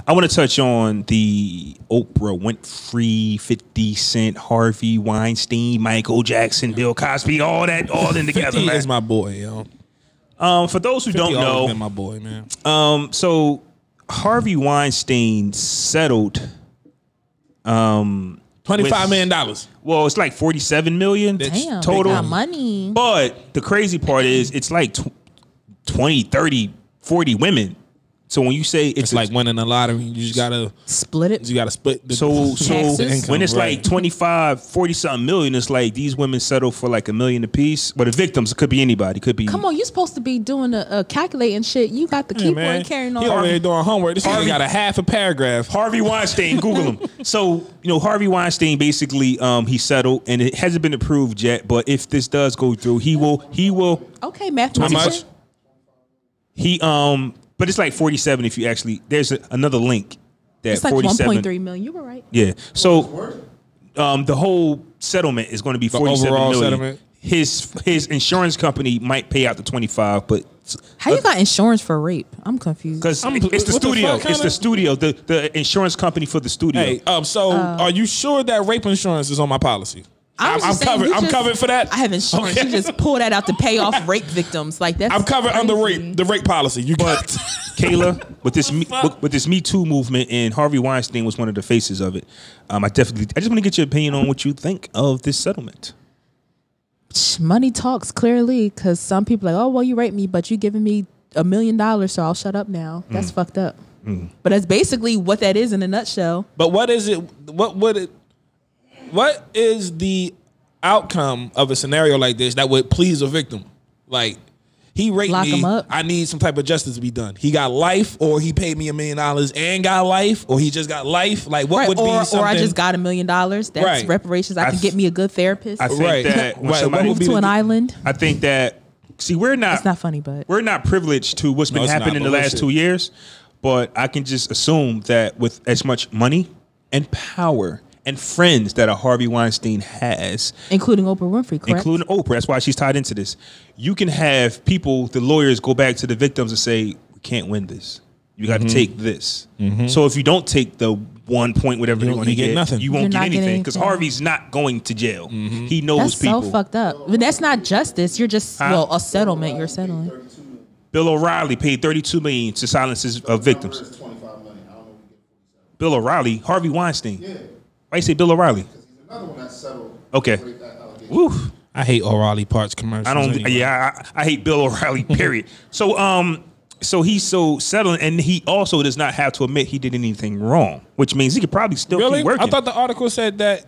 I want to touch on the Oprah Winfrey, 50 Cent, Harvey Weinstein, Michael Jackson, Bill Cosby, all in together. 50 man. is my boy, yo. For those who don't know, been my boy, man. So Harvey Weinstein settled. $25 million. Well, it's like 47 million Damn, total. got money. But the crazy part is it's like 20, 30, 40 women. So when you say It's like winning the lottery. You just gotta split it. You gotta split the Taxes. when it's right. like 25, 40 something million, it's like these women settle for like $1 million a piece. But the victims, it could be anybody. Could be. Come on, you supposed to be doing a calculating shit. You got the keyboard carrying on. He over there doing homework. This nigga got a half a paragraph. Harvey Weinstein, Google him. So, Harvey Weinstein basically he settled, and it hasn't been approved yet, but if this does go through, he will Okay, mathematician. How much? But it's like 47 if you actually there's another link that It's like 47 1.3 million. You were right. Yeah. So the whole settlement is going to be 47 overall million. settlement? His insurance company might pay out the 25, but How you got insurance for rape? I'm confused. because it's the what the studio. fuck, It's the studio. The insurance company for the studio. Hey, so are you sure that rape insurance is on my policy? I'm just saying, covered. you I'm just- covered for that. I have insurance. Okay. You just pull that out to pay off rape victims. Like that's. I'm covered under crazy. the rape policy. You got Kayla, with this Me Too movement, and Harvey Weinstein was one of the faces of it. I just want to get your opinion on what you think of this settlement. Money talks clearly, because some people are like, oh well, you raped me, but you giving me $1 million, so I'll shut up now. That's fucked up. But that's basically what that is in a nutshell. But what is it? What is the outcome of a scenario like this that would please a victim? Like, he raped Lock me. him up. I need some type of justice to be done. He got life, or he paid me $1 million and got life, or he just got life. Like, what would be something? Or I just got $1 million. That's Right. reparations. I can get me a good therapist. I think Right. that when Right. somebody Move to an island. I think that we're not. It's not funny, but We're not privileged to what's been it's happening not, in the but last shit. 2 years, but I can just assume that with as much money and power and friends that a Harvey Weinstein has, including Oprah Winfrey, correct? including Oprah, that's why she's tied into this. You can have people, the lawyers, go back to the victims and say, "We can't win this. You got to take this." So if you don't take the 1 point, whatever they want to get nothing. you won't You're get not getting anything because anything. Harvey's not going to jail. He knows That's people. so fucked up. But that's not justice. You're just a settlement. You're settling. Bill O'Reilly paid $32 million to silence his victims. Bill O'Reilly, Harvey Weinstein. Yeah. Why you say Bill O'Reilly? Because he's another one that settled. Okay. Woo. I hate O'Reilly parts commercials. I don't. anyway. Yeah, I hate Bill O'Reilly. Period. So he's so settled, and he also does not have to admit he did anything wrong, which means he could probably still Really? keep working. I thought the article said that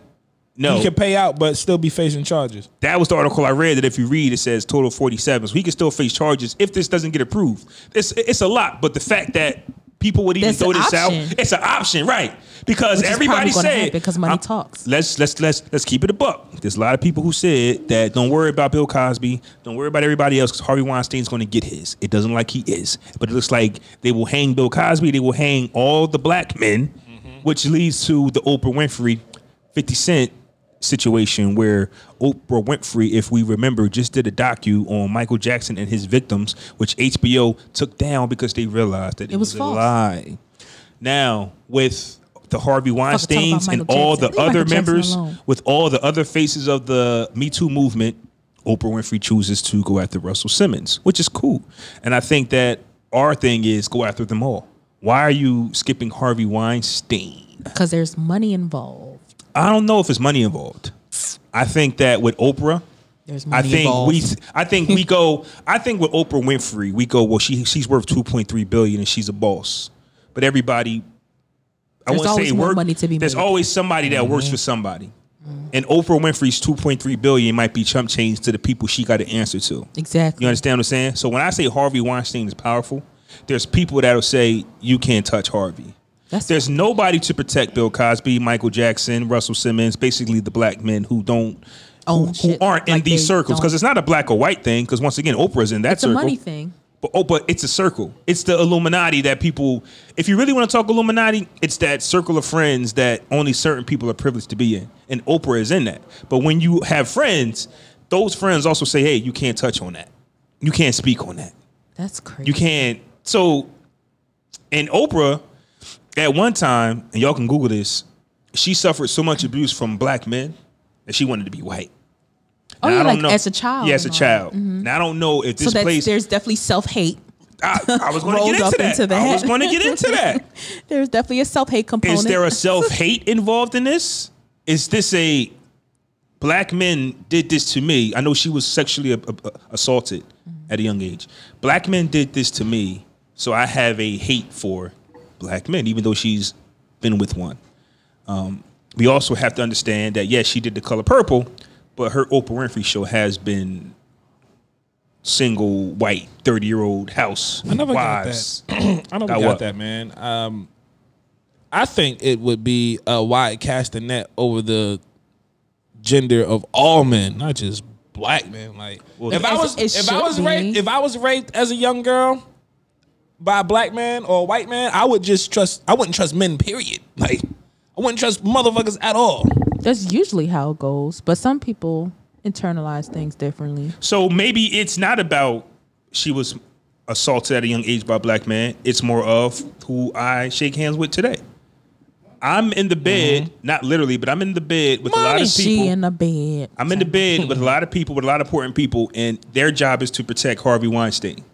no, he could pay out but still be facing charges. that was the article I read. That if you read, it says total 47, so he can still face charges if this doesn't get approved. It's a lot, but the fact that people would even That's throw an this out, option. it's an option, right? Because Which is everybody probably gonna said happen because money talks. Let's keep it a buck. There's a lot of people who said that don't worry about Bill Cosby, don't worry about everybody else because Harvey Weinstein's going to get his. It doesn't like he is, but it looks like they will hang Bill Cosby. They will hang all the black men, which leads to the Oprah Winfrey, 50 Cent situation where Oprah Winfrey, if we remember, just did a docu on Michael Jackson and his victims, which HBO took down because they realized that it was a false. lie. Now with the Harvey about Weinsteins and Michael all Jackson. the Leave other Michael Jackson members, alone. with all the other faces of the Me Too movement, Oprah Winfrey chooses to go after Russell Simmons, which is cool. And I think that our thing is go after them all. Why are you skipping Harvey Weinstein? Because there's money involved. I don't know if it's money involved. I think that with Oprah, There's I money think involved. I think with Oprah Winfrey, we go, well, she's worth $2.3 billion and she's a boss. But everybody, I There's wouldn't say always more work. money to be There's made. always somebody that works for somebody. And Oprah Winfrey's $2.3 billion might be chump change to the people she got to answer to. Exactly. You understand what I'm saying? So when I say Harvey Weinstein is powerful, there's people that'll say you can't touch Harvey. There's nobody to protect Bill Cosby, Michael Jackson, Russell Simmons, basically the black men who don't Own who shit aren't in like these they circles, because don't. it's not a black or white thing, because once again Oprah's in that It's a circle. money thing. But it's a circle. It's the Illuminati that people, if you really want to talk Illuminati, it's that circle of friends that only certain people are privileged to be in. And Oprah is in that. But when you have friends, those friends also say, hey, you can't touch on that. You can't speak on that. That's crazy. You can't. So, and Oprah, at one time, and y'all can Google this, she suffered so much abuse from black men that she wanted to be white. Oh, now, yeah, I don't like know. as a child. Yeah, as a and all child. that. Mhm. Now I don't know if this So place. there's definitely self-hate. I was going to rolled get up into that. I was going to get into that. There's definitely a self-hate component. Is there a self-hate involved in this? Is this a black men did this to me? I know she was sexually assaulted at a young age. Black men did this to me, so I have a hate for black men, even though she's been with one. We also have to understand that, yes, she did The Color Purple, but her Oprah Winfrey show has been single, white, 30-year-old house. I never wives. got that. I never got that, man. I think it would be a wide casting net over the gender of all men, not just black men. Like, if I was raped as a young girl by a black man or a white man, I wouldn't trust men, period. Like, I wouldn't trust motherfuckers at all. That's usually how it goes, but some people internalize things differently. So maybe it's not about she was assaulted at a young age by a black man. It's more of who I shake hands with today. I'm in the bed, not literally, but I'm in the bed with a lot of people. She in the bed. I'm in the bed with a lot of people, with a lot of important people, and their job is to protect Harvey Weinstein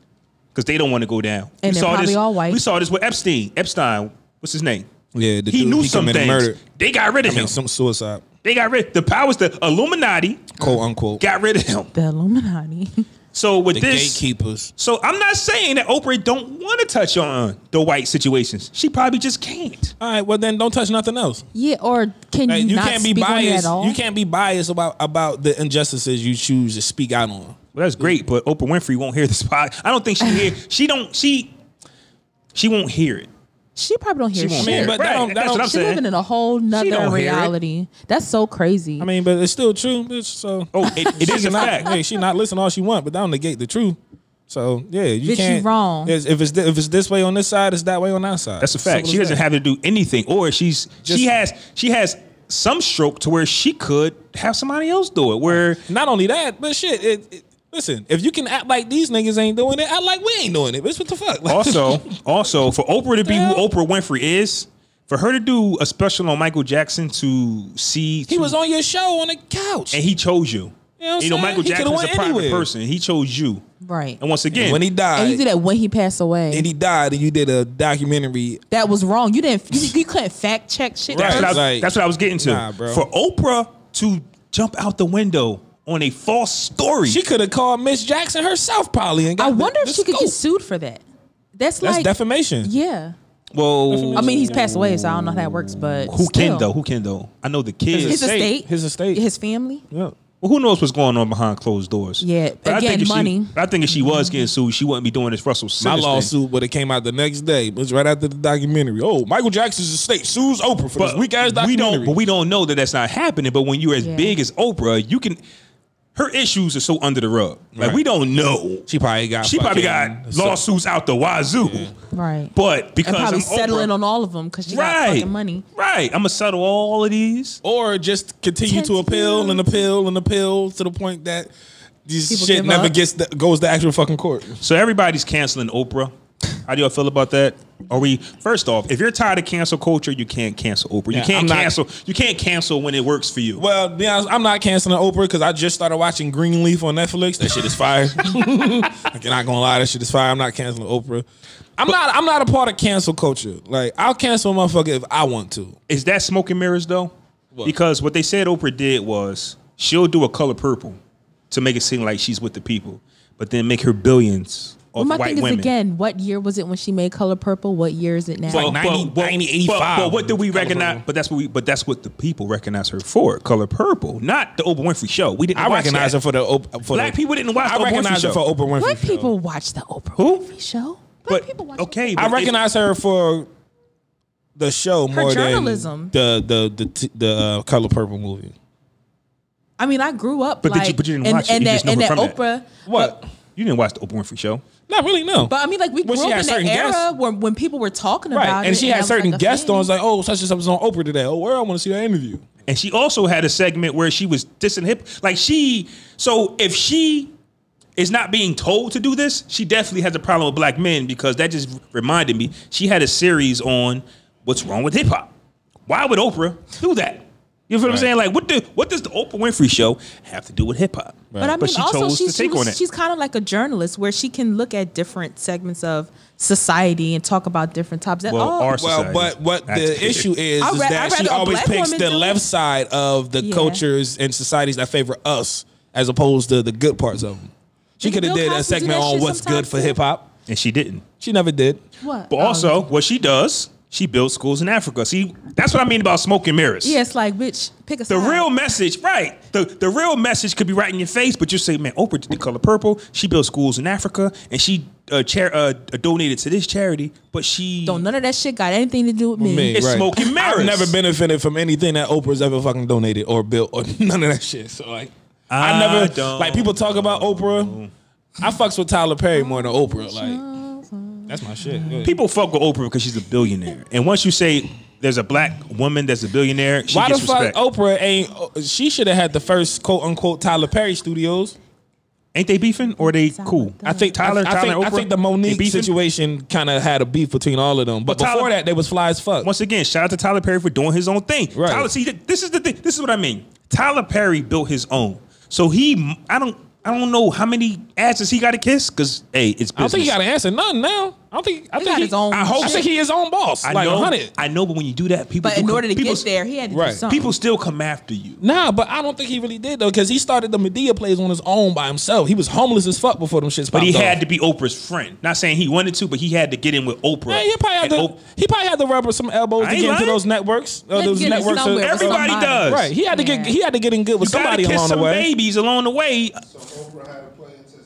because they don't want to go down. And they're probably all white. We saw this with Epstein. Epstein, what's his name? Yeah, he knew some things. Murder. They got rid of him. Some suicide. They got rid. The powers, the Illuminati, quote unquote, got rid of him. The Illuminati. So with the this, gatekeepers. So I'm not saying that Oprah don't want to touch on the white situations. She probably just can't. All right, well then don't touch nothing else. Yeah, or can you not can't be speak biased. on it at all? You can't be biased about the injustices you choose to speak out on. Well, that's great, but Oprah Winfrey won't hear this pod. I don't think she hear. She won't hear it. She probably don't hear shit. But that's what I'm She's saying. living in a whole nother reality. That's so crazy. I mean, but it's still true, bitch. So it is a fact. Hey, she not listen all she want, but that don't negate the truth. So yeah, you can't. You wrong. If it's this way on this side, it's that way on that side. That's a fact. She doesn't have to do anything, or she has some stroke to where she could have somebody else do it. Where not only that, but shit. Listen, if you can act like these niggas ain't doing it, act like we ain't doing it. Bitch, what the fuck? Also, for Oprah to be who Oprah Winfrey is, for her to do a special on Michael Jackson to see... He was on your show on the couch. And he chose you. You know Michael Jackson is a private person. He chose you. Right. And once again... And when he died... And you did that when he passed away. And he died and you did a documentary... That was wrong. You couldn't fact check shit. That's what I was getting to. Nah, bro. For Oprah to jump out the window on a false story. She could have called Miss Jackson herself probably. And got I wonder if she could scope. get sued for that. That's defamation. Yeah. Well, I mean, he's passed away, so I don't know how that works, but Who can though? I know the kids. His estate. His family. Yeah. Well, who knows what's going on behind closed doors? Yeah, but again, money. I think if she was getting sued, she wouldn't be doing this Russell Simmons My lawsuit thing. would have came out the next day. It was right after the documentary. Oh, Michael Jackson's estate sues Oprah for this weak ass documentary. We don't know that that's not happening. But when you're as big as Oprah, you can. Her issues are so under the rug. Like we don't know. She probably got lawsuits out the wazoo. Yeah. Right. But because and probably I'm settling Oprah, on all of them because she got fucking money. Right. I'm gonna settle all of these, or just continue to appeal and appeal and appeal to the point that this People shit never goes to actual fucking court. So everybody's canceling Oprah. How do y'all feel about that? Are we first off, if you're tired of cancel culture, you can't cancel Oprah. You can't cancel. You can't cancel when it works for you. Well, to be honest, I'm not canceling Oprah because I just started watching Greenleaf on Netflix. That shit is fire. I'm not gonna lie, that shit is fire. I'm not canceling Oprah. I'm not a part of cancel culture. Like I'll cancel a motherfucker if I want to. Is that smoke and mirrors though? What? Because what they said Oprah did was she'll do a Color Purple to make it seem like she's with the people, but then make her billions. My white thing is, women. again, what year was it when she made Color Purple? What year is it now? It's like 90, 85. But what do we recognize? But that's what the people recognize her for. Color Purple, not the Oprah Winfrey show. We didn't. I recognize her for black people didn't watch. I recognize her for Oprah Winfrey. Black people watch the Oprah Winfrey show. Black people watch. Okay, I recognize her for the show more journalism. than the Color Purple movie. I mean, I grew up, but you didn't watch it. You just know her from Oprah. What? You didn't watch the Oprah Winfrey show? Not really, no. But I mean, like we grew up in the era when people were talking about it. And she had certain guest stars like, oh, such and such was on Oprah today. Oh, where I want to see that interview. And she also had a segment where she was dissing hip. Like so if she is not being told to do this, she definitely has a problem with black men because that just reminded me. She had a series on what's wrong with hip hop? Why would Oprah do that? You know what I'm saying? Like, what does the Oprah Winfrey Show have to do with hip hop? But I mean, she also chose to take on it. she's kind of like a journalist where she can look at different segments of society and talk about different topics. Our society. But what the issue is I'd that she rather a always black picks woman the do left it. side of the cultures and societies that favor us as opposed to the good parts of them. She could have Bill did a Cosby do segment that on shit what's good sometimes for too? hip hop. And she didn't. She never did. What? But also, what she does, she builds schools in Africa. See, that's what I mean about smoke and mirrors. Yeah, it's like, bitch, pick a The side. real message, right? The real message could be right in your face, but you say, man, Oprah did The Color Purple. She built schools in Africa, and she donated to this charity. But she Don't none of that shit got anything to do with me. It's smoke and mirrors. I've never benefited from anything that Oprah's ever fucking donated or built or none of that shit. So like, I never like people talk about Oprah. I fucks with Tyler Perry more than Oprah. Like, that's my shit. People fuck with Oprah because she's a billionaire. And once you say there's a black woman that's a billionaire, she Why the gets fuck respect. Oprah ain't? She should have had the first quote unquote Tyler Perry studios. Ain't they beefing or are they cool? I think Tyler, I think Oprah, the they Monique beefing? situation kind of had a beef between all of them. But But before Tyler- that, they was fly as fuck. Once again, shout out to Tyler Perry for doing his own thing. Right. Tyler, see, this is the thing. This is what I mean. Tyler Perry built his own. So I don't know how many asses he got to kiss because hey, it's business. I don't think he got to answer nothing now. I think got his own I shit. think he his own boss. I like know, 100. I know, but when you do that, people. But in do order to people, get there, he had to Right. do something. people still come after you. Nah, but I don't think he really did though, because he started the Medea plays on his own by himself. He was homeless as fuck before them shits. But he popped had off. to be Oprah's friend. Not saying he wanted to, but he had to get in with Oprah. Man, he probably had to rub some elbows I to ain't get into lying. those networks. had to Those get in networks. somewhere with Everybody somebody. does. Right. He had to Yeah. get in good with You gotta somebody kiss along the some way. babies along the way. So Oprah had to play into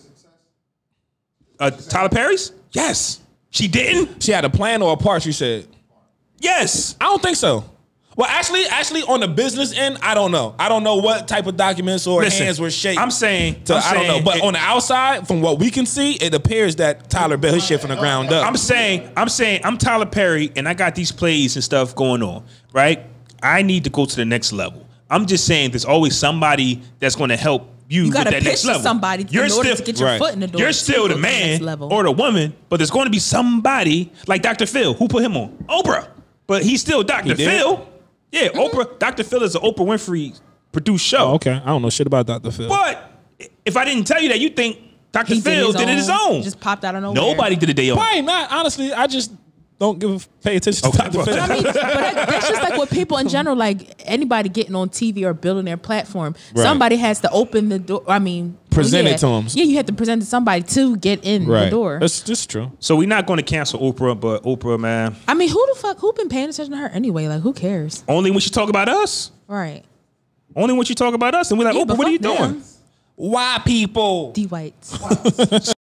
success. Tyler Perry's? Yes. She didn't? She had a plan or a part, you said. Yes. I don't think so. Well, actually, on the business end, I don't know. I don't know what type of documents or Listen, hands were shaped. I'm saying, I don't know. But on the outside, from what we can see, it appears that Tyler built his shit from the ground up. I'm saying I'm Tyler Perry and I got these plays and stuff going on, right? I need to go to the next level. I'm just saying there's always somebody that's going to help you You with gotta that pitch next to level. somebody in order to get your foot in the door. You're to still go the to next man level. or the woman, but there's going to be somebody like Dr. Phil. Who put him on? Oprah. But he's still Dr. He did? Phil. Yeah, Oprah. Dr. Phil is an Oprah Winfrey produced show. Oh, okay. I don't know shit about Dr. Phil. But if I didn't tell you that, you think Dr. He Phil did it his own. Just popped out of nowhere. Nobody did it their own. Probably not. Honestly, I just don't pay attention to Okay, Dr. Phil. I mean, but that's just like with people in general. Like anybody getting on TV or building their platform, Right. somebody has to open the door. I mean, Present it to 'em. Yeah, you have to present it to somebody to get in the door. That's just true. So we're not going to cancel Oprah, but Oprah, man, I mean, who been paying attention to her anyway? Like, who cares? only when she talk about us. Right. Only when she talk about us, and we're like, Yeah, Oprah, but what are you fuck doing? them. Why people? D Whites.